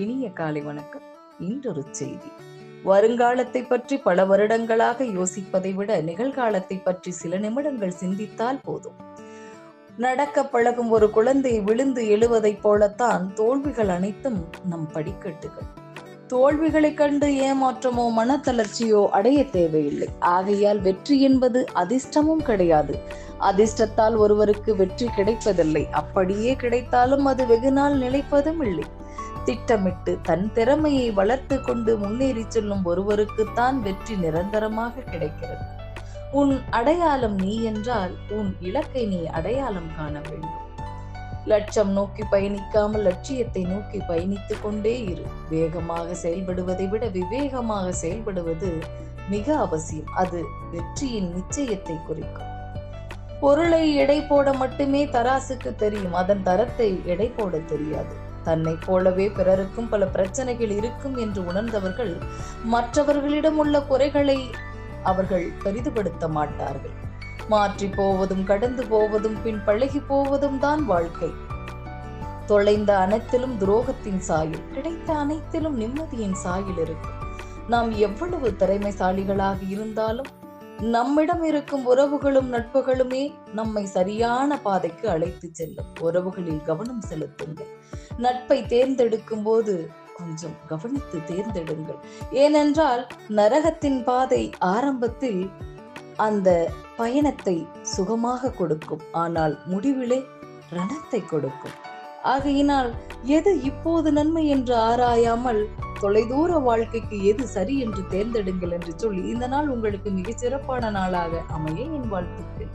இனிய காலை வணக்கம். இன்றொரு செய்தி. வருங்காலத்தை பற்றி பல வருடங்களாக யோசிப்பதை விட நிகழ்காலத்தை பற்றி சில நிமிடங்கள் சிந்தித்தால் போதும். நடக்க பழகும் ஒரு குழந்தை விழுந்து எழுவதைப் போலத்தான் தோல்விகள் அனைத்தும் நம் படிக்கட்டுகள். தோல்விகளை கண்டு ஏமாற்றமோ மனத்தளர்ச்சியோ அடைய தேவையில்லை. ஆகையால் வெற்றி என்பது அதிர்ஷ்டமும் கிடையாது. அதிர்ஷ்டத்தால் ஒருவருக்கு வெற்றி கிடைப்பதில்லை. அப்படியே கிடைத்தாலும் அது வெகுநாள் நிலைப்பதும் இல்லை. திட்டமிட்டு தன் திறமையை வளர்த்து கொண்டு முன்னேறி செல்லும் ஒருவருக்குத்தான் வெற்றி நிரந்தரமாக கிடைக்கிறது. உன் அடையாளம் நீ என்றால் உன் இலக்கை நீ அடையாளம் காண வேண்டும். லட்சம் நோக்கி பயணிக்காமல் லட்சியத்தை நோக்கி பயணித்துக் கொண்டே இரு. வேகமாக செயல்படுவதை விட விவேகமாக செயல்படுவது மிக அவசியம். அது வெற்றியின் நிச்சயத்தை குறிக்கும். பொருளை எடை போட மட்டுமே தராசுக்கு தெரியும், அதன் தரத்தை எடை போட தெரியாது. தன்னை போலவே பிறருக்கும் பல பிரச்சனைகள் இருக்கும் என்று உணர்ந்தவர்கள் மற்றவர்களிடம் உள்ள குறைகளை அவர்கள் பெரிதுபடுத்த மாட்டார்கள். மாற்றி போவதும் கடந்து போவதும் பின் பழகி போவதும் தான் வாழ்க்கை. தொலைந்த அனைத்திலும் துரோகத்தின் சாயல், கிடைத்த அனைத்திலும் நிம்மதியின் சாயல் இருக்கும். நாம் எவ்வளவு திறமைசாலிகளாக இருந்தாலும் நம்மிடம் இருக்கும் உறவுகளும் நட்புகளுமே நம்மை சரியான பாதைக்கு அழைத்து செல்லும். உறவுகளில் கவனம் செலுத்துங்கள். நட்பை தேர்ந்தெடுக்கும் போது கொஞ்சம் கவனித்து தேர்ந்தெடுங்கள். ஏனென்றால் நரகத்தின் பாதை ஆரம்பத்தில் அந்த பயணத்தை சுகமாக கொடுக்கும், ஆனால் முடிவிலே ரணத்தை கொடுக்கும். ஆகையினால் எது இப்போது நன்மை என்று ஆராயாமல் தொலைதூர வாழ்க்கைக்கு எது சரி என்று தேர்ந்தெடுங்கள் என்று சொல்லி இந்த நாள் உங்களுக்கு மிகச் சிறப்பான நாளாக அமைய என் வாழ்த்துக்கள்.